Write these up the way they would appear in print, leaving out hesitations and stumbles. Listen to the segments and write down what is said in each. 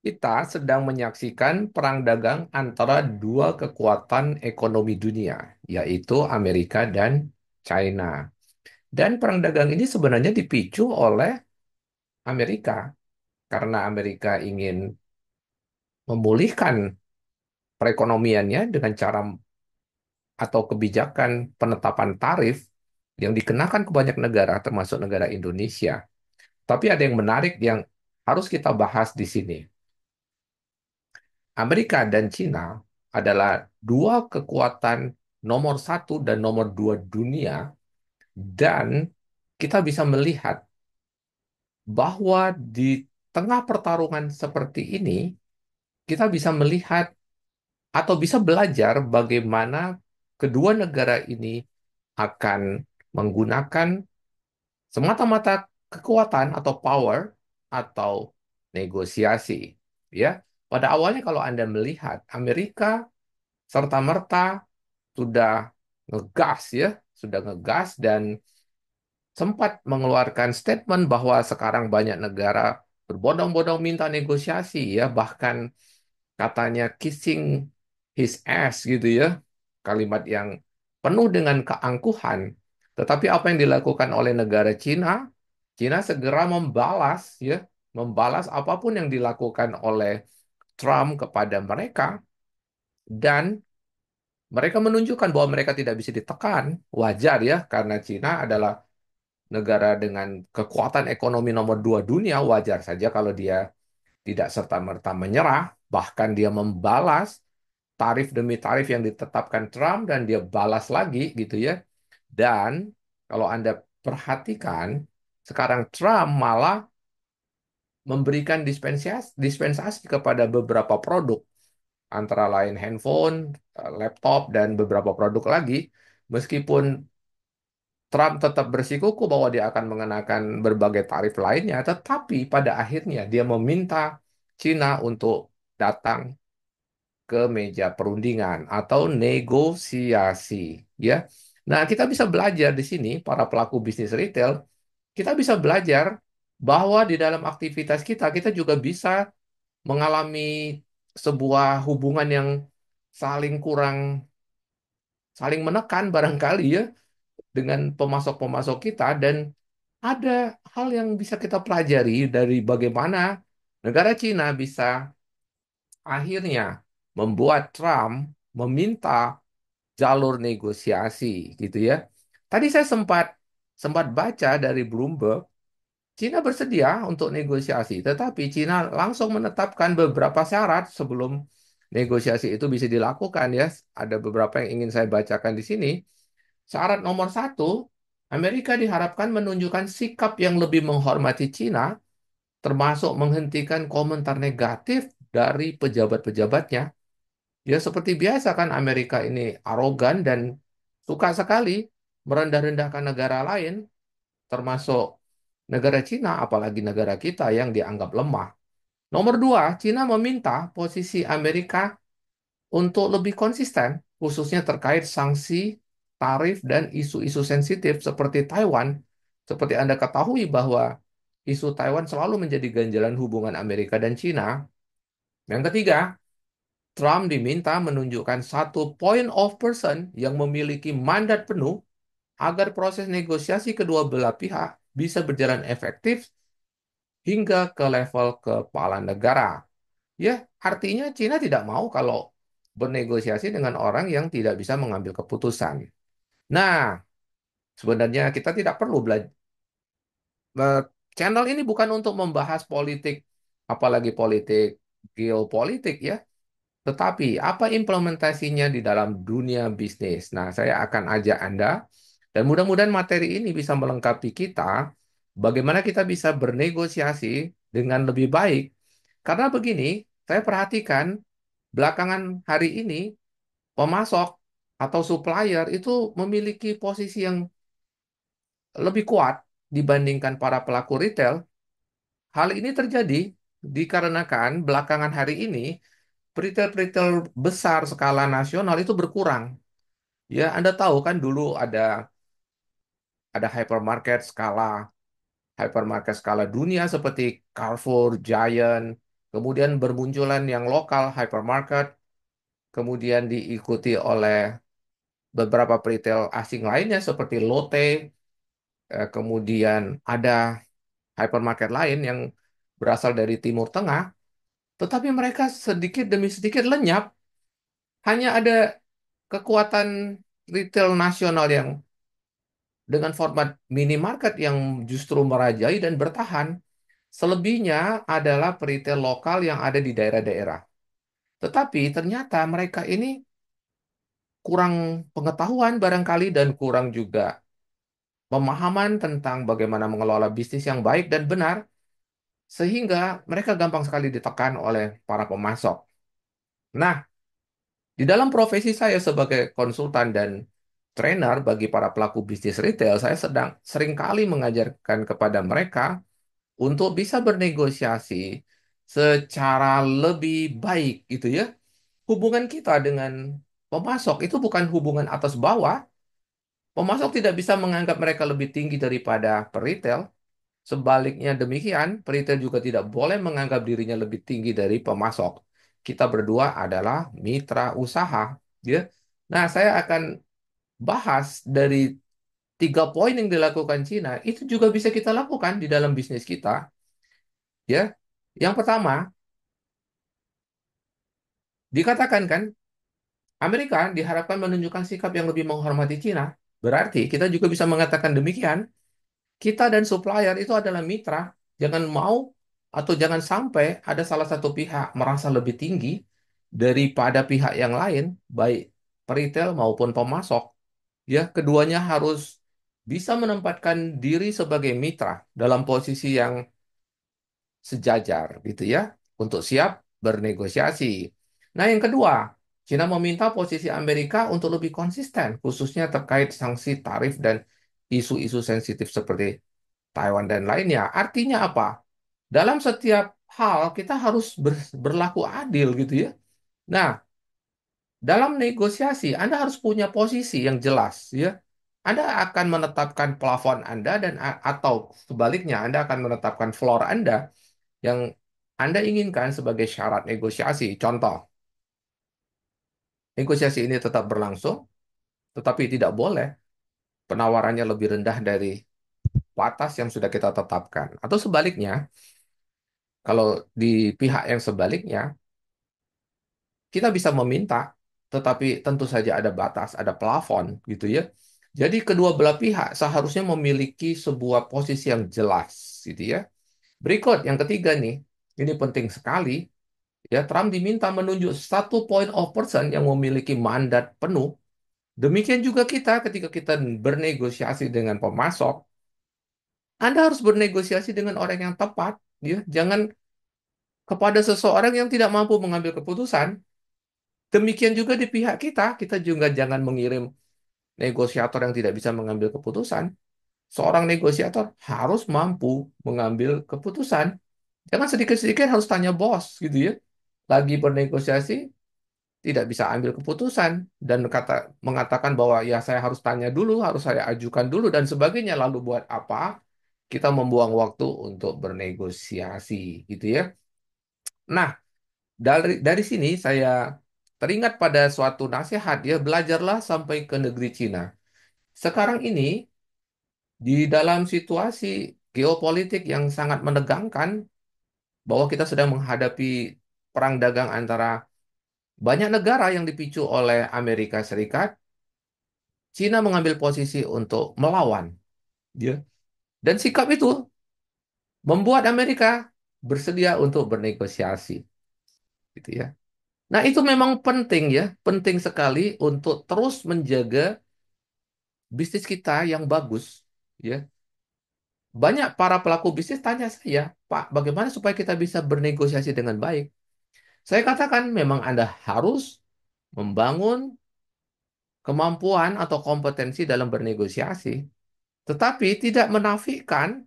Kita sedang menyaksikan perang dagang antara dua kekuatan ekonomi dunia, yaitu Amerika dan China. Dan perang dagang ini sebenarnya dipicu oleh Amerika, karena Amerika ingin memulihkan perekonomiannya dengan cara atau kebijakan penetapan tarif yang dikenakan ke banyak negara, termasuk negara Indonesia. Tapi ada yang menarik yang harus kita bahas di sini. Amerika dan Cina adalah dua kekuatan nomor satu dan nomor dua dunia, dan kita bisa melihat bahwa di tengah pertarungan seperti ini, kita bisa melihat atau bisa belajar bagaimana kedua negara ini akan menggunakan semata-mata kekuatan atau power atau negosiasi. Ya, pada awalnya kalau Anda melihat Amerika serta-merta sudah ngegas ya, sudah ngegas dan sempat mengeluarkan statement bahwa sekarang banyak negara berbondong-bondong minta negosiasi ya, bahkan katanya kissing his ass gitu ya. Kalimat yang penuh dengan keangkuhan. Tetapi apa yang dilakukan oleh negara Cina, Cina segera membalas ya, membalas apapun yang dilakukan oleh Trump kepada mereka, dan mereka menunjukkan bahwa mereka tidak bisa ditekan. Wajar ya, karena Cina adalah negara dengan kekuatan ekonomi nomor dua dunia. Wajar saja kalau dia tidak serta-merta menyerah, bahkan dia membalas tarif demi tarif yang ditetapkan Trump, dan dia balas lagi gitu ya. Dan kalau Anda perhatikan, sekarang Trump malah memberikan dispensasi kepada beberapa produk, antara lain handphone, laptop, dan beberapa produk lagi, meskipun Trump tetap bersikuku bahwa dia akan mengenakan berbagai tarif lainnya, tetapi pada akhirnya dia meminta Cina untuk datang ke meja perundingan atau negosiasi, ya. Nah, kita bisa belajar di sini, para pelaku bisnis retail, kita bisa belajar bahwa di dalam aktivitas kita, kita juga bisa mengalami sebuah hubungan yang saling kurang, saling menekan barangkali ya, dengan pemasok-pemasok kita, dan ada hal yang bisa kita pelajari dari bagaimana negara Cina bisa akhirnya membuat Trump meminta jalur negosiasi gitu ya. Tadi saya sempat sempat baca dari Bloomberg, Cina bersedia untuk negosiasi, tetapi Cina langsung menetapkan beberapa syarat sebelum negosiasi itu bisa dilakukan ya. Ada beberapa yang ingin saya bacakan di sini. Syarat nomor satu, Amerika diharapkan menunjukkan sikap yang lebih menghormati Cina, termasuk menghentikan komentar negatif dari pejabat-pejabatnya. Ya seperti biasa kan, Amerika ini arogan dan suka sekali merendah-rendahkan negara lain, termasuk negara Cina, apalagi negara kita yang dianggap lemah. Nomor dua, Cina meminta posisi Amerika untuk lebih konsisten, khususnya terkait sanksi, tarif, dan isu-isu sensitif seperti Taiwan. Seperti Anda ketahui bahwa isu Taiwan selalu menjadi ganjalan hubungan Amerika dan Cina. Yang ketiga, Trump diminta menunjukkan satu point of person yang memiliki mandat penuh agar proses negosiasi kedua belah pihak bisa berjalan efektif hingga ke level kepala negara. Ya, artinya Cina tidak mau kalau bernegosiasi dengan orang yang tidak bisa mengambil keputusan. Nah, sebenarnya kita tidak perlu belajar. Channel ini bukan untuk membahas politik, apalagi politik geopolitik ya. Tetapi apa implementasinya di dalam dunia bisnis? Nah, saya akan ajak Anda, dan mudah-mudahan materi ini bisa melengkapi kita bagaimana kita bisa bernegosiasi dengan lebih baik. Karena begini, saya perhatikan belakangan hari ini pemasok atau supplier itu memiliki posisi yang lebih kuat dibandingkan para pelaku retail. Hal ini terjadi dikarenakan belakangan hari ini retail-retail besar skala nasional itu berkurang. Ya, Anda tahu kan dulu ada hypermarket skala dunia seperti Carrefour, Giant. kemudian bermunculan yang lokal, hypermarket, kemudian diikuti oleh beberapa retail asing lainnya seperti Lotte, kemudian ada hypermarket lain yang berasal dari Timur Tengah, tetapi mereka sedikit demi sedikit lenyap. Hanya ada kekuatan retail nasional yang dengan format minimarket yang justru merajai dan bertahan. Selebihnya adalah retail lokal yang ada di daerah-daerah. Tetapi ternyata mereka ini kurang pengetahuan barangkali dan kurang juga pemahaman tentang bagaimana mengelola bisnis yang baik dan benar, sehingga mereka gampang sekali ditekan oleh para pemasok. Nah, di dalam profesi saya sebagai konsultan dan trainer bagi para pelaku bisnis retail, saya sedang seringkali mengajarkan kepada mereka untuk bisa bernegosiasi secara lebih baik gitu ya. Hubungan kita dengan pemasok itu bukan hubungan atas bawah. Pemasok tidak bisa menganggap mereka lebih tinggi daripada peritel. Sebaliknya demikian, peritel juga tidak boleh menganggap dirinya lebih tinggi dari pemasok. Kita berdua adalah mitra usaha, ya. Nah, saya akan bahas dari 3 poin yang dilakukan Cina, itu juga bisa kita lakukan di dalam bisnis kita, ya. Yang pertama, dikatakan kan, Amerika diharapkan menunjukkan sikap yang lebih menghormati Cina. Berarti kita juga bisa mengatakan demikian. Kita dan supplier itu adalah mitra. Jangan mau atau jangan sampai ada salah satu pihak merasa lebih tinggi daripada pihak yang lain, baik retail maupun pemasok. Ya, keduanya harus bisa menempatkan diri sebagai mitra dalam posisi yang sejajar, gitu ya, untuk siap bernegosiasi. Nah, yang kedua, China meminta posisi Amerika untuk lebih konsisten, khususnya terkait sanksi tarif dan isu-isu sensitif seperti Taiwan dan lainnya. Artinya apa? Dalam setiap hal kita harus berlaku adil gitu ya. Nah, dalam negosiasi Anda harus punya posisi yang jelas ya. Anda akan menetapkan plafon Anda dan atau sebaliknya Anda akan menetapkan floor Anda yang Anda inginkan sebagai syarat negosiasi. Contoh, negosiasi ini tetap berlangsung, tetapi tidak boleh penawarannya lebih rendah dari batas yang sudah kita tetapkan. Atau sebaliknya, kalau di pihak yang sebaliknya, kita bisa meminta, tetapi tentu saja ada batas, ada plafon, gitu ya. Jadi kedua belah pihak seharusnya memiliki sebuah posisi yang jelas, gitu ya. Berikut yang ketiga nih, ini penting sekali. Ya, Trump diminta menunjuk 1 point of person yang memiliki mandat penuh. Demikian juga kita ketika kita bernegosiasi dengan pemasok, Anda harus bernegosiasi dengan orang yang tepat. Ya, jangan kepada seseorang yang tidak mampu mengambil keputusan. Demikian juga di pihak kita, kita juga jangan mengirim negosiator yang tidak bisa mengambil keputusan. Seorang negosiator harus mampu mengambil keputusan. Jangan sedikit-sedikit harus tanya bos, gitu ya. Lagi bernegosiasi, tidak bisa ambil keputusan dan mengatakan bahwa ya saya harus tanya dulu, harus saya ajukan dulu dan sebagainya. Lalu buat apa? Kita membuang waktu untuk bernegosiasi, gitu ya. Nah, dari sini saya teringat pada suatu nasihat ya, belajarlah sampai ke negeri Cina. Sekarang ini di dalam situasi geopolitik yang sangat menegangkan bahwa kita sedang menghadapi perang dagang antara banyak negara yang dipicu oleh Amerika Serikat, Cina mengambil posisi untuk melawan, ya. Dan sikap itu membuat Amerika bersedia untuk bernegosiasi, gitu ya. Nah, itu memang penting ya, penting sekali untuk terus menjaga bisnis kita yang bagus, ya. Banyak para pelaku bisnis tanya saya, Pak, bagaimana supaya kita bisa bernegosiasi dengan baik? Saya katakan memang Anda harus membangun kemampuan atau kompetensi dalam bernegosiasi, tetapi tidak menafikan,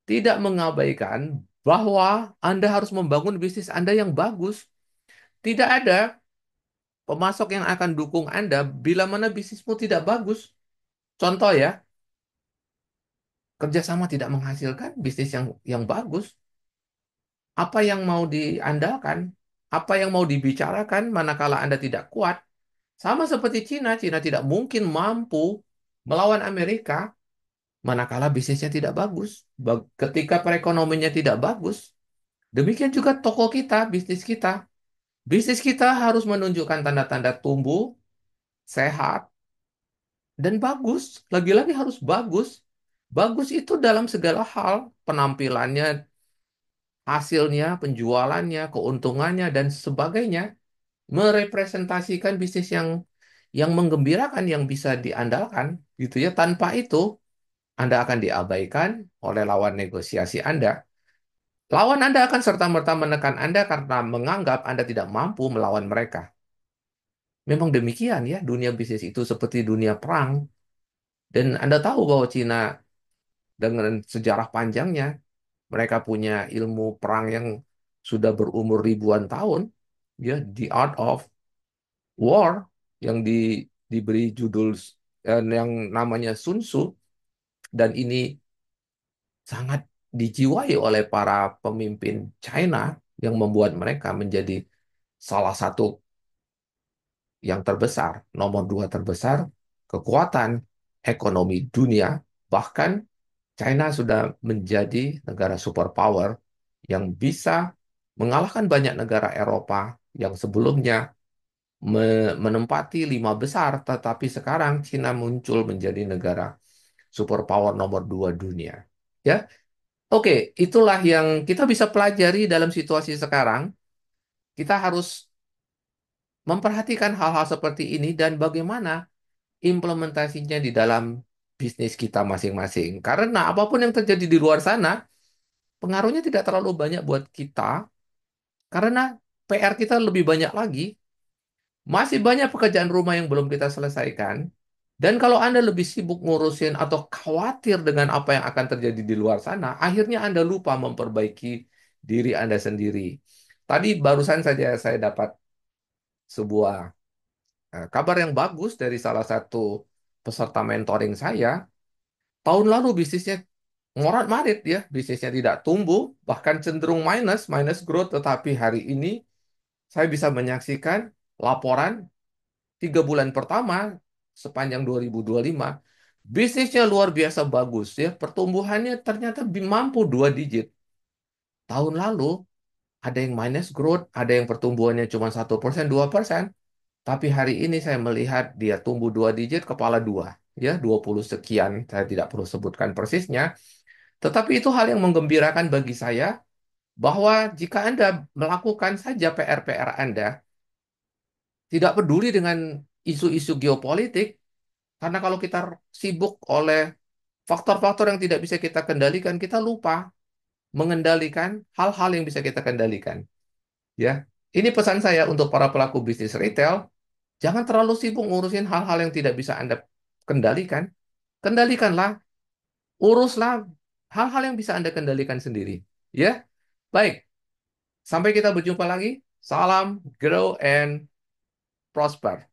tidak mengabaikan bahwa Anda harus membangun bisnis Anda yang bagus. Tidak ada pemasok yang akan dukung Anda bila mana bisnismu tidak bagus. Contoh ya, kerjasama tidak menghasilkan bisnis yang bagus. Apa yang mau diandalkan? Apa yang mau dibicarakan manakala Anda tidak kuat? Sama seperti Cina, Cina tidak mungkin mampu melawan Amerika manakala bisnisnya tidak bagus. Ketika perekonomiannya tidak bagus, demikian juga toko kita, bisnis kita. Bisnis kita harus menunjukkan tanda-tanda tumbuh, sehat, dan bagus. Lagi-lagi harus bagus. Bagus itu dalam segala hal, penampilannya, hasilnya, penjualannya, keuntungannya, dan sebagainya. Merepresentasikan bisnis yang menggembirakan, yang bisa diandalkan, gitu ya. Tanpa itu, Anda akan diabaikan oleh lawan negosiasi Anda. Lawan Anda akan serta-merta menekan Anda karena menganggap Anda tidak mampu melawan mereka. Memang demikian ya, dunia bisnis itu seperti dunia perang. Dan Anda tahu bahwa Cina dengan sejarah panjangnya, mereka punya ilmu perang yang sudah berumur ribuan tahun, ya, The Art of War, yang diberi judul yang namanya Sun Tzu, dan ini sangat dijiwai oleh para pemimpin China yang membuat mereka menjadi salah satu yang terbesar, nomor dua terbesar, kekuatan ekonomi dunia. Bahkan China sudah menjadi negara superpower yang bisa mengalahkan banyak negara Eropa yang sebelumnya menempati lima besar, tetapi sekarang China muncul menjadi negara superpower nomor dua dunia. Ya, oke, itulah yang kita bisa pelajari dalam situasi sekarang. Kita harus memperhatikan hal-hal seperti ini dan bagaimana implementasinya di dalam bisnis kita masing-masing. Karena apapun yang terjadi di luar sana, pengaruhnya tidak terlalu banyak buat kita, karena PR kita lebih banyak lagi. Masih banyak pekerjaan rumah yang belum kita selesaikan. Dan kalau Anda lebih sibuk ngurusin atau khawatir dengan apa yang akan terjadi di luar sana, akhirnya Anda lupa memperbaiki diri Anda sendiri. Tadi barusan saja saya dapat sebuah kabar yang bagus dari salah satu peserta mentoring saya. Tahun lalu bisnisnya ngorat-marit ya, bisnisnya tidak tumbuh, bahkan cenderung minus, minus growth, tetapi hari ini saya bisa menyaksikan laporan 3 bulan pertama sepanjang 2025, bisnisnya luar biasa bagus ya. Pertumbuhannya ternyata mampu 2 digit. Tahun lalu ada yang minus growth, ada yang pertumbuhannya cuma 1%, 2%. Tapi hari ini saya melihat dia tumbuh 2 digit, kepala dua. Ya, 20 sekian, saya tidak perlu sebutkan persisnya. Tetapi itu hal yang menggembirakan bagi saya, bahwa jika Anda melakukan saja PR-PR Anda, tidak peduli dengan isu-isu geopolitik, karena kalau kita sibuk oleh faktor-faktor yang tidak bisa kita kendalikan, kita lupa mengendalikan hal-hal yang bisa kita kendalikan. Ya, ini pesan saya untuk para pelaku bisnis retail: jangan terlalu sibuk ngurusin hal-hal yang tidak bisa Anda kendalikan. Kendalikanlah, uruslah hal-hal yang bisa Anda kendalikan sendiri. Ya, baik. Sampai kita berjumpa lagi. Salam, grow and prosper.